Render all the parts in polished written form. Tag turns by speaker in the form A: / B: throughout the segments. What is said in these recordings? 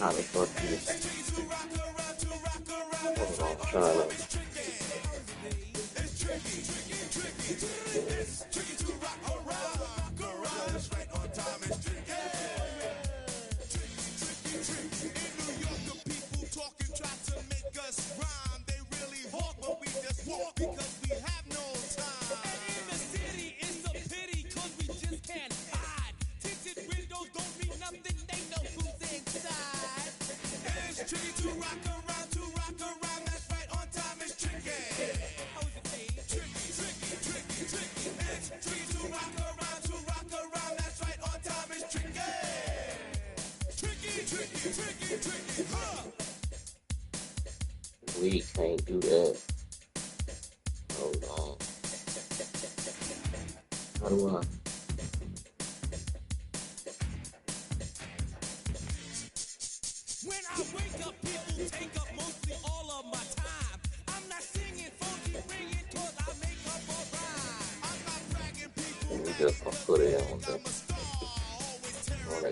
A: How the fuck you? Hold on, I'm trying to. We can't do that. Hold on. How do I?
B: When I wake up, people take up mostly all of my time. I'm not singing funky, ringing, cause I make up a rhyme. I'm not bragging people.
A: We just gonna put it on the. On the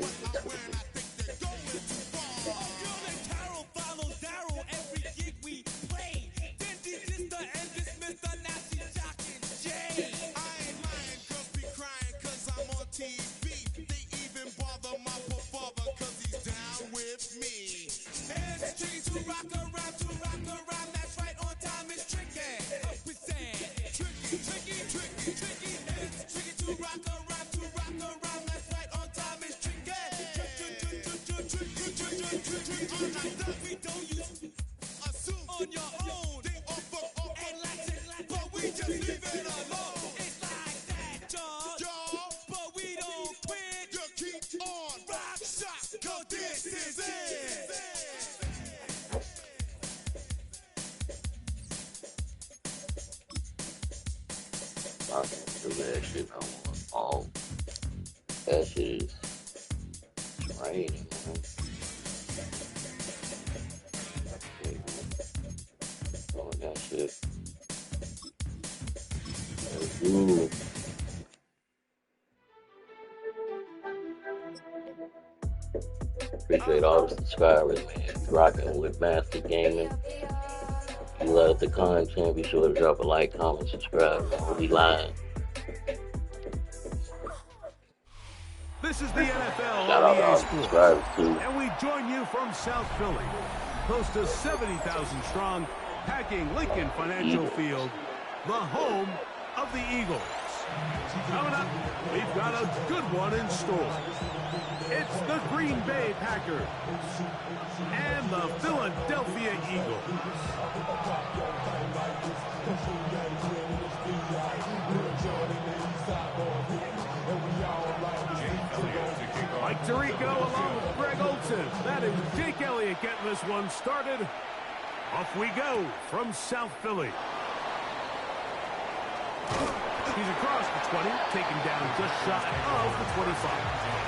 A: I can't do that shit no more. Oh, that shit is draining, man. Oh, that shit. Ooh. Appreciate all the subscribers, man. Rocking with Master Gaming. If you love the content, be sure to drop a like, comment, subscribe. We'll be live.
C: This is the NFL
A: Shout out to all the subscribers, too.
C: And we join you from South Philly, close to 70,000 strong, packing Lincoln Financial Field, the home of the Eagles. Coming up, we've got a good one in store. It's the Green Bay Packers and the Philadelphia Eagles. Mike Tirico along with Greg Olson. That is Jake Elliott getting this one started. Off we go from South Philly. He's across the 20, taken down just shy of the 25.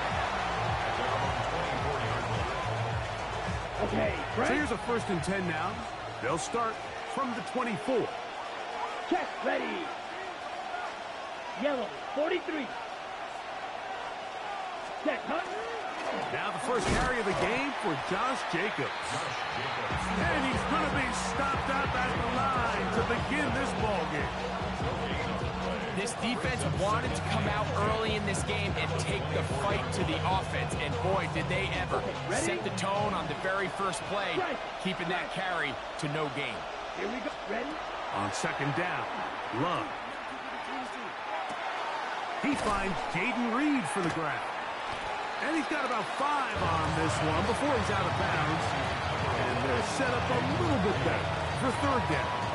D: Okay,
C: so here's a 1st and 10 now. They'll start from the 24.
D: Check, ready. Yellow, 43. Check, huh?
C: Now the first carry of the game for Josh Jacobs. And he's going to be stopped up at the line to begin this ball game.
E: This defense wanted to come out early in this game and take the fight to the offense. And boy, did they ever set the tone on the very first play, keeping that carry to no gain.
D: Here we go. Ready?
C: On 2nd down, Love. He finds Jaden Reed for the grab. And he's got about 5 on this one before he's out of bounds. And they're set up a little bit better for 3rd down.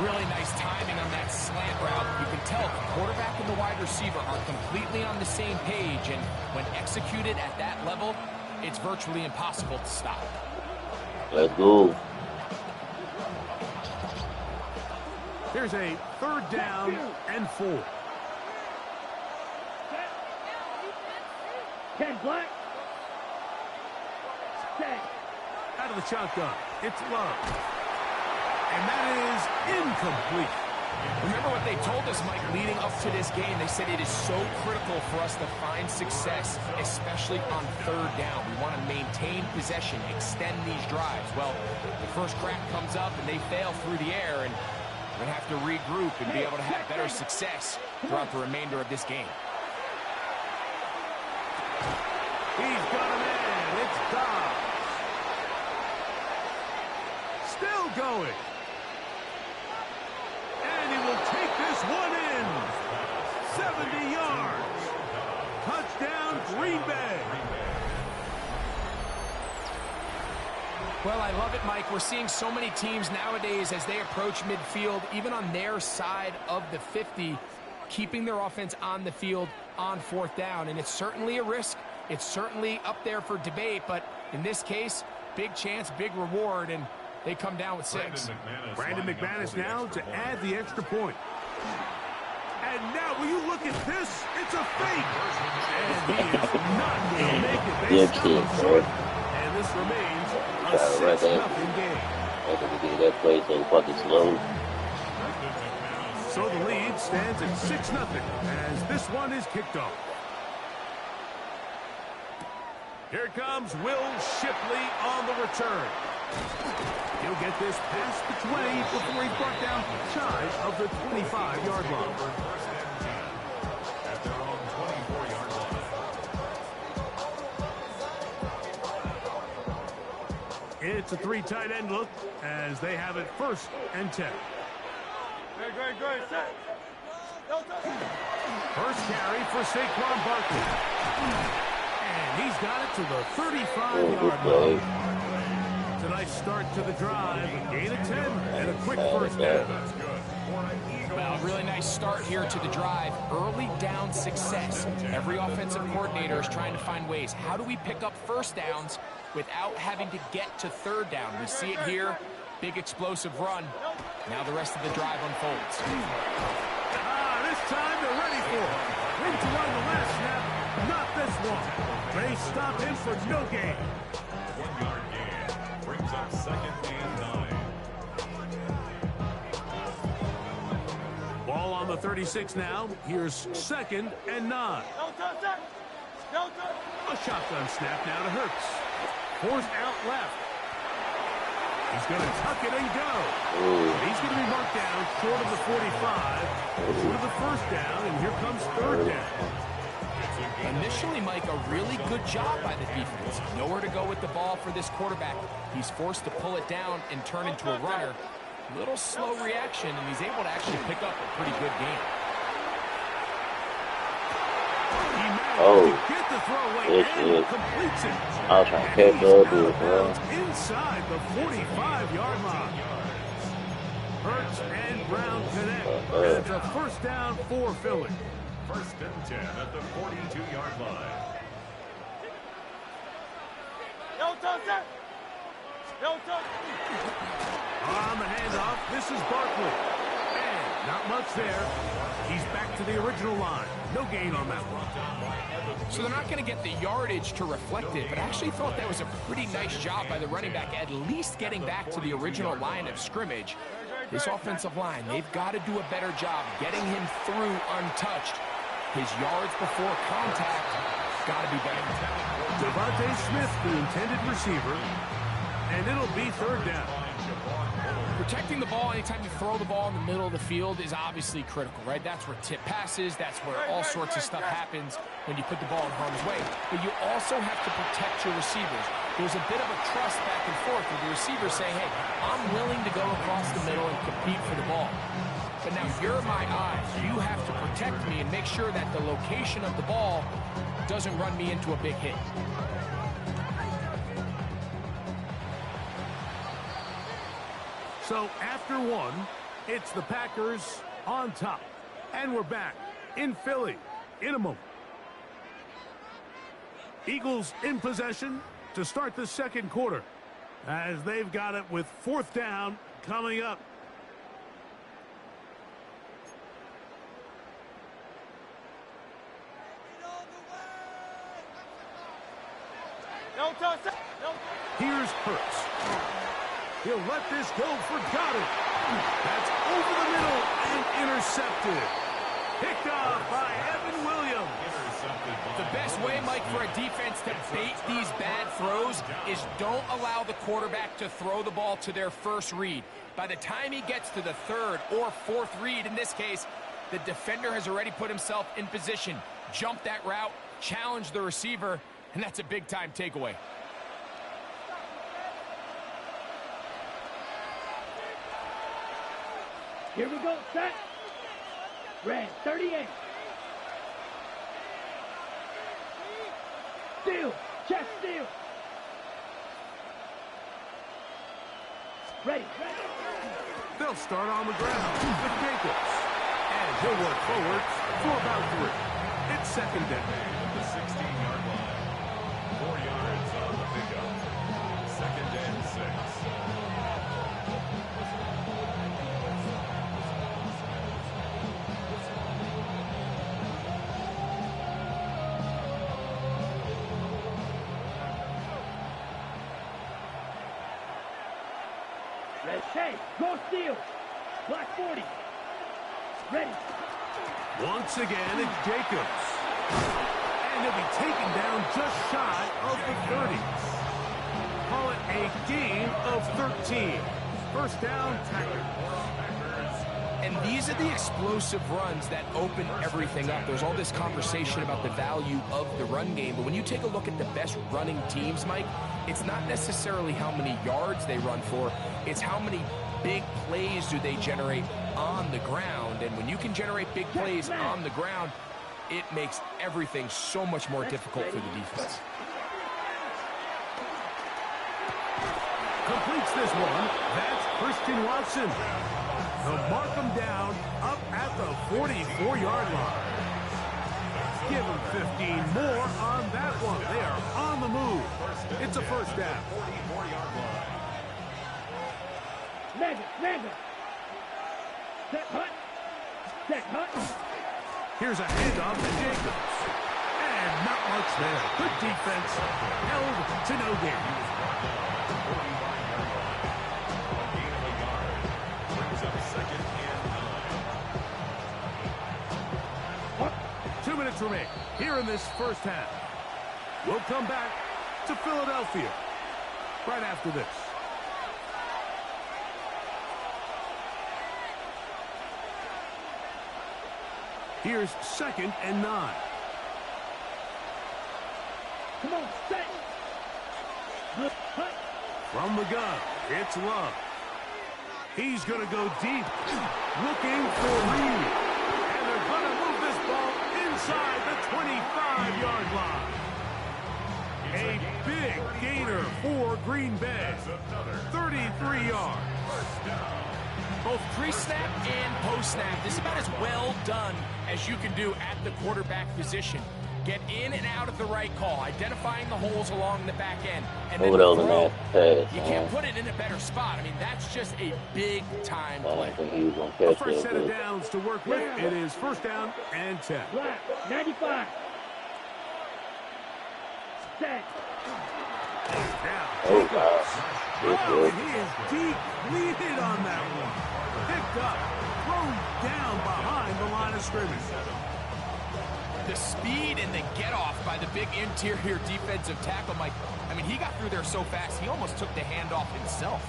E: Really nice timing on that slant route. You can tell the quarterback and the wide receiver are completely on the same page, and when executed at that level, it's virtually impossible to stop.
A: Let's go.
C: Here's a 3rd down and 4.
D: Ken Black. Set.
C: Out of the shotgun, it's Love. And that is incomplete.
E: Remember what they told us, Mike, leading up to this game. They said it is so critical for us to find success, especially on third down. We want to maintain possession, extend these drives. Well, the first crack comes up and they fail through the air, and we're going to have to regroup and be able to have better success throughout the remainder of this game.
C: He's got a man. It's Dobbs. Still going. And he will take this one in. 70 yards. Touchdown, Green Bay.
E: Well, I love it, Mike. We're seeing so many teams nowadays as they approach midfield, even on their side of the 50, keeping their offense on the field on fourth down. And it's certainly a risk. It's certainly up there for debate. But in this case, big chance, big reward, and they come down with 6.
C: Brandon McManus now to add the extra point. And now, will you look at this? It's a fake. And he is not going to make it. They stop him short. And this remains a 6-0 game.
A: I think we do that play so fucking slow.
C: So the lead stands at 6-0 as this one is kicked off. Here comes Will Shipley on the return. He'll get this past the 20 before he's brought down shy of the 25-yard line. It's a 3 tight end look as they have it 1st and 10.
B: Great, set.
C: First carry for Saquon Barkley. And he's got it to the 35-yard line. It's a nice start to the drive. A gain of 10 and a quick first down.
E: Well, really nice start here to the drive. Early down success. Every offensive coordinator is trying to find ways. How do we pick up first downs without having to get to third down? We see it here. Big explosive run. Now the rest of the drive unfolds.
C: This time they're ready for it. Went to run the last snap. Not this one. They stop him for no gain.
F: 1-yard gain. Brings up 2nd and 9.
C: Ball on the 36 now. Here's 2nd and 9. A shotgun snap now to Hurts. Forced out left. He's going to tuck it and go. He's going to be marked down short of the 45. Short of the first down, and here comes third down.
E: Initially, Mike, a really good job by the defense. Nowhere to go with the ball for this quarterback. He's forced to pull it down and turn into a runner. Little slow reaction, and he's able to actually pick up a pretty good game.
C: Get the throw away and completes it.
A: I was trying to catch up with it, bro.
C: Inside the 45-yard line. Hurts and Brown connect. And it's a first down for Philly.
F: 1st and 10 at the 42-yard line.
C: On the handoff, this is Barkley. And not much there. He's back to the original line. No gain on that one.
E: So they're not going to get the yardage to reflect it, but I actually thought that was a pretty nice job by the running back, at least getting back to the original line of scrimmage. This offensive line, they've got to do a better job getting him through untouched. His yards before contact got to be better.
C: Devontae Smith, the intended receiver, and it'll be third down.
E: Protecting the ball anytime you throw the ball in the middle of the field is obviously critical, right? That's where tip passes, that's where all sorts of stuff happens when you put the ball in harm's way. But you also have to protect your receivers. There's a bit of a trust back and forth with the receivers saying, hey, I'm willing to go across the middle and compete for the ball. But now you're my eyes. You have to protect me and make sure that the location of the ball doesn't run me into a big hit.
C: So after one, it's the Packers on top. And we're back in Philly in a moment. Eagles in possession to start the second quarter as they've got it with 4th down coming up. Here's Hurts. He'll let this go for Goddard. That's over the middle and intercepted. Picked off by Evan Williams.
E: The best way, Mike, for a defense to bait these bad throws is don't allow the quarterback to throw the ball to their first read. By the time he gets to the third or fourth read, in this case, the defender has already put himself in position, jump that route, challenge the receiver, and that's a big-time takeaway.
D: Here we go, set. Red, 38. Steal, check, steal. Ready.
C: They'll start on the ground with Jacobs. And he'll work forward for about 3. It's second down.
F: The 16-yard line. 4 yards on the pickup. Second and 6.
D: Red, hey, go steal. Black 40. Ready.
C: Once again, it's Jacobs. And he'll be taken down just shy of the 30. Call it a gain of 13. First down, Packers.
E: And these are the explosive runs that open everything up. There's all this conversation about the value of the run game, but when you take a look at the best running teams, Mike, it's not necessarily how many yards they run for, it's how many big plays do they generate on the ground. And when you can generate big plays on the ground, it makes everything so much more difficult for the defense.
C: Completes this one. That's Christian Watson. They'll mark him down up at the 44-yard line. Give him 15 more on that one. They are on the move. It's a first down.
F: 44-yard line.
D: Landon. Set hut. Set hut.
C: Here's a handoff to Jacobs. And not much there. Good defense. Held to no gain.
F: 45-yard line. A gain of a yard. Brings up second and 9.
C: 2 minutes remain here in this first half. We'll come back to Philadelphia right after this. Here's second and 9.
D: Come on, set. Look, hut.
C: From the gun, it's Love. He's going to go deep, looking for Reed. And they're going to move this ball inside the 25-yard line. A big gainer for Green Bay. 33 yards.
E: Both pre-snap and post-snap, this is about as well done as you can do at the quarterback position. Get in and out of the right call, identifying the holes along the back end. And then throw. You can't put it in a better spot. I mean, that's just a big-time play.
C: The first set of downs to work with. It is first down and 10.
D: Black, 95. Set.
C: Down.
A: Oh, wow.
C: Oh, he is depleted on that one. Picked up, thrown down behind the line of scrimmage.
E: The speed and the get-off by the big interior defensive tackle, Mike. I mean, he got through there so fast, he almost took the handoff himself.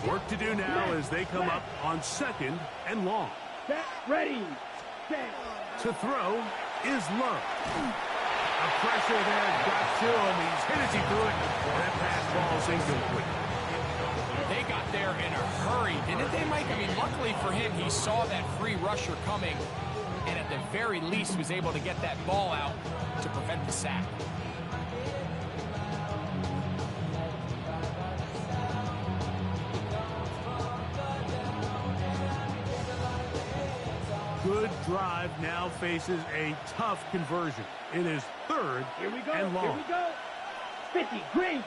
C: Work to do now as they come up on second and long.
D: Set, ready. Set.
C: To throw is Love. A pressure there got to him. He's hit as he threw it. That pass ball's incomplete.
E: They got there in a hurry, didn't they, Mike? I mean, luckily for him, he saw that free rusher coming, and at the very least was able to get that ball out to prevent the sack.
C: Good drive now faces a tough conversion. It is third
D: Here we go.
C: and long.
D: Here we go. 50, green.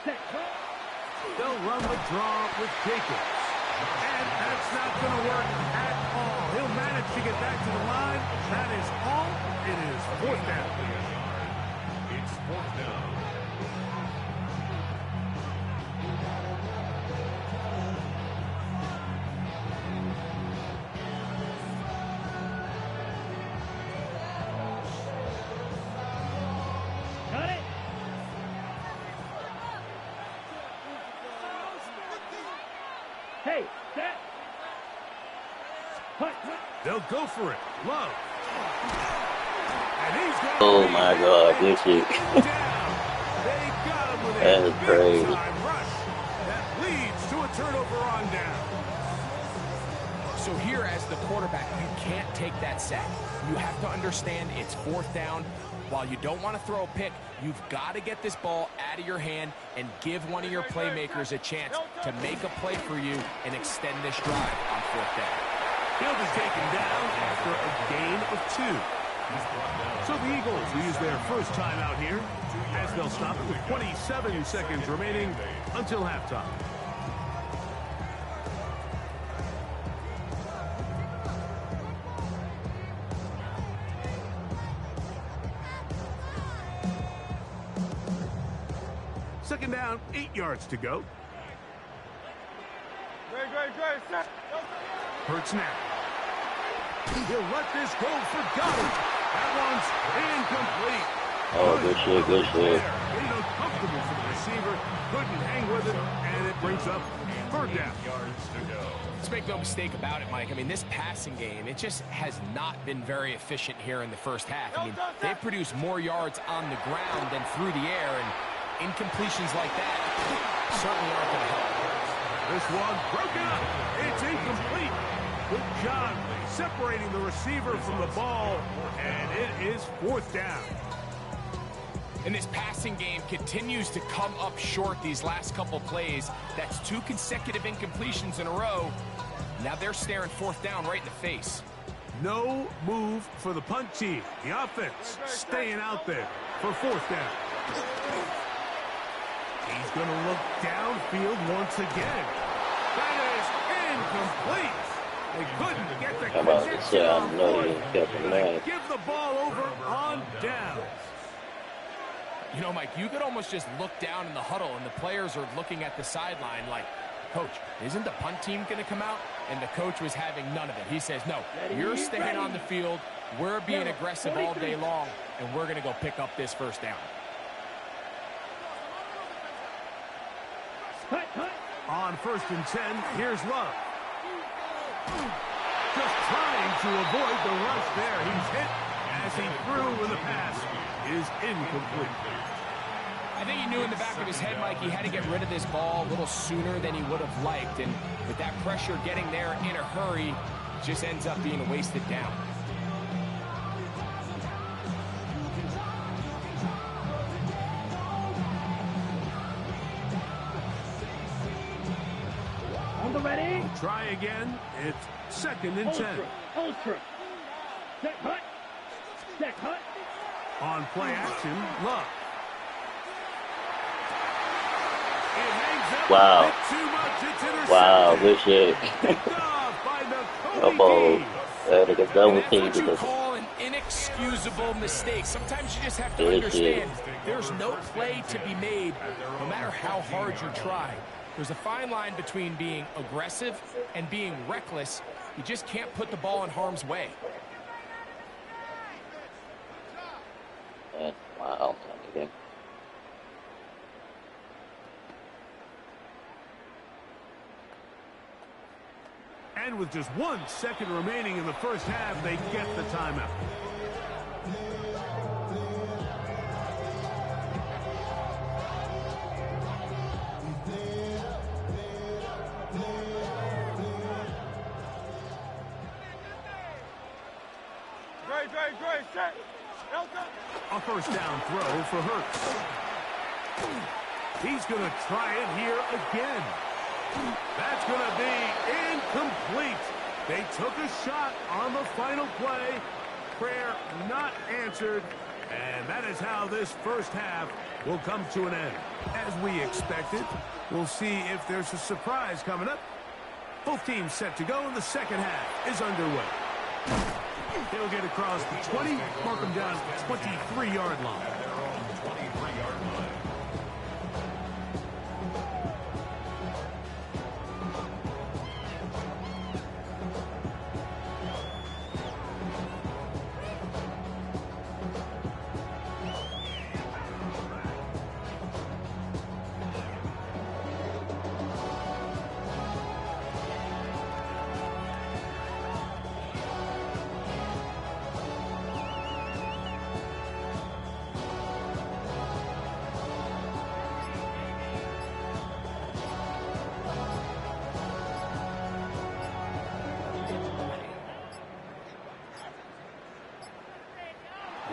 D: Set, hut.
C: They'll run the draw with Jacobs. And that's not going to work at all. He'll manage to get back to the line. That is all. It is fourth down.
F: It's fourth down.
D: Got it. Hey, set. Hut.
C: They'll go for it. Love. And he's going
A: Oh my God, good shit.
C: They got him with
A: That
C: a
A: is crazy.
C: big-time rush. That leads to a turnover on down.
E: So here as the quarterback, you can't take that sack. You have to understand it's fourth down. While you don't want to throw a pick, you've got to get this ball out of your hand and give one of your playmakers a chance to make a play for you and extend this drive on fourth down.
C: He'll be taken down after a gain of 2. So the Eagles will use their first time out here as they'll stop it with 27 seconds remaining until halftime. Second down, 8 yards to go. Hurts now. He'll let this go for Goddard. That one's incomplete.
A: Oh, good shit, good shit.
C: Made it uncomfortable for the receiver. Couldn't hang with it, and it brings up third down.
F: Yards to go.
E: Let's make no mistake about it, Mike. I mean, this passing game, it just has not been very efficient here in the first half. I mean, they've produced more yards on the ground than through the air, and incompletions like that certainly aren't going to help.
C: This one broken up. It's incomplete. Good job separating the receiver from the ball, and it is fourth down.
E: And this passing game continues to come up short these last couple plays. That's 2 consecutive incompletions in a row. Now they're staring fourth down right in the face.
C: No move for the punt team. The offense staying out there for fourth down. He's going to look downfield once again. That is incomplete. They couldn't get the
A: I'm about to
C: connection
A: say, I
C: on
A: know
C: fourth.
A: you kept him mad.
C: Give the ball over on downs.
E: You know, Mike, you could almost just look down in the huddle and the players are looking at the sideline like, Coach, isn't the punt team going to come out? And the coach was having none of it. He says, no, you're staying on the field. We're being aggressive all day long, and we're going to go pick up this first down.
C: On 1st and 10, here's Love. Just trying to avoid the rush there. He's hit as he threw when the pass is incomplete.
E: I think he knew in the back of his head, Mike, he had to get rid of this ball a little sooner than he would have liked. And with that pressure getting there in a hurry, it just ends up being a wasted down.
D: On the ready.
C: Try again. It's 2nd and 10.
D: Ultra. Set hut. Set hut.
C: On play action, Love. It hangs up
A: Wow.
C: a bit too much. It's intercepted.
A: Wow, good shit.
C: Picked off by
A: Uh-oh.
C: Nakobe
A: Like a
E: And
A: double
E: that's
A: team.
E: what you
A: Because
E: call an inexcusable mistake. Sometimes you just have to
A: Good
E: understand there's no play to be made, no matter how hard you try. There's a fine line between being aggressive and being reckless. You just can't put the ball in harm's way.
A: wow. Okay.
C: And with just 1 second remaining in the first half, they get the timeout. A first down throw for Hurts. He's going to try it here again. That's going to be incomplete. They took a shot on the final play. Prayer not answered. And that is how this first half will come to an end. As we expected, we'll see if there's a surprise coming up Both teams set to go, and the second half is underway. He'll get across the 20, mark him down at the 23-yard line.
F: At their own 23-yard line.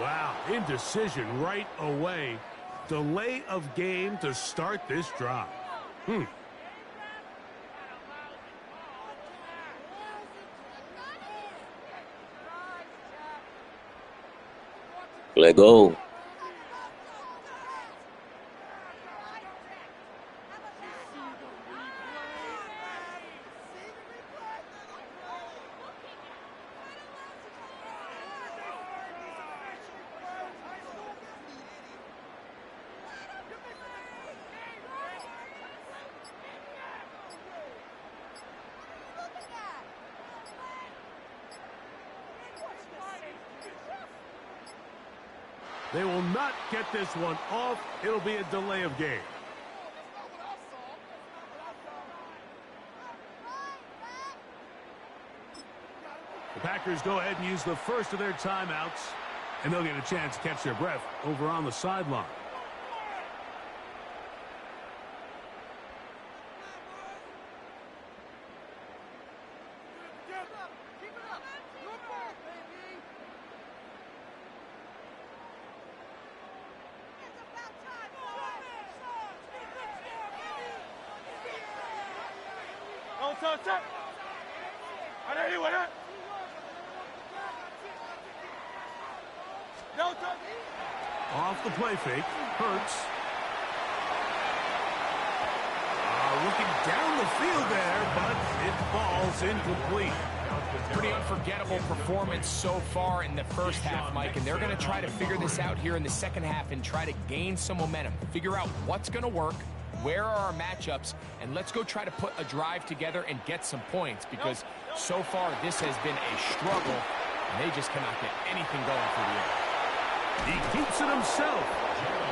C: Wow, indecision right away. Delay of game to start this drive.
A: Let go.
C: They will not get this one off. It'll be a delay of game. The Packers go ahead and use the first of their timeouts, and they'll get a chance to catch their breath over on the sideline. Off the play fake, Hurts. Looking down the field there, but it falls incomplete.
E: Pretty unforgettable performance so far in the first half, Mike, and they're going to try to figure this out here in the second half and try to gain some momentum, figure out what's going to work, where are our matchups, and let's go try to put a drive together and get some points, because so far this has been a struggle, and they just cannot get anything going for the air.
C: He keeps it himself.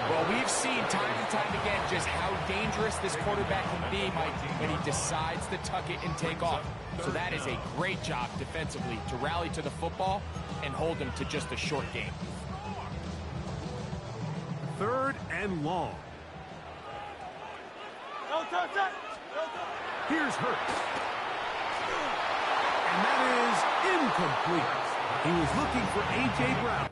E: Well, we've seen time and time again just how dangerous this quarterback can be, Mike, when he decides to tuck it and take off. So that is a great job defensively to rally to the football and hold him to just a short game.
C: 3rd and long. Here's Hurts. And that is incomplete. He was looking for A.J. Brown.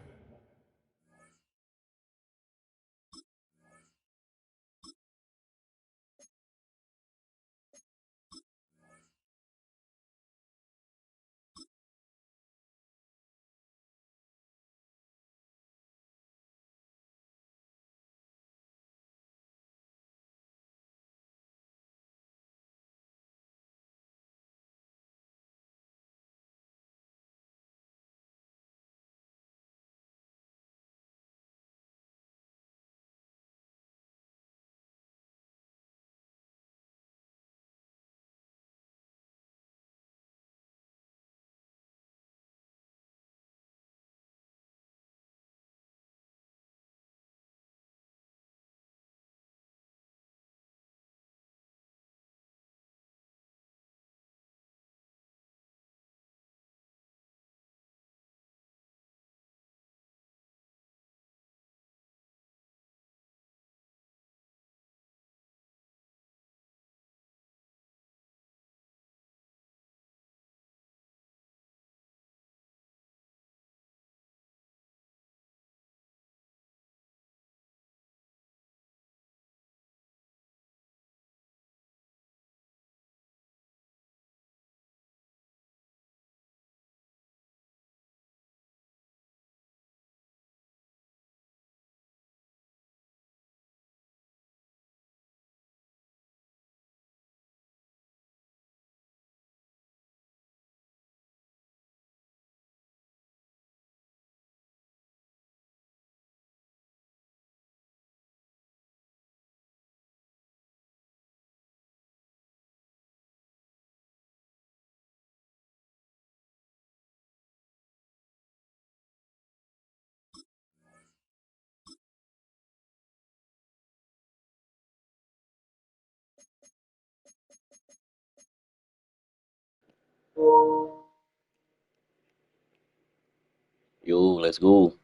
A: Yo, let's go.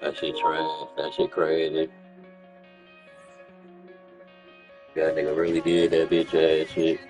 A: That shit trash. That shit crazy. That nigga really did that bitch ass shit.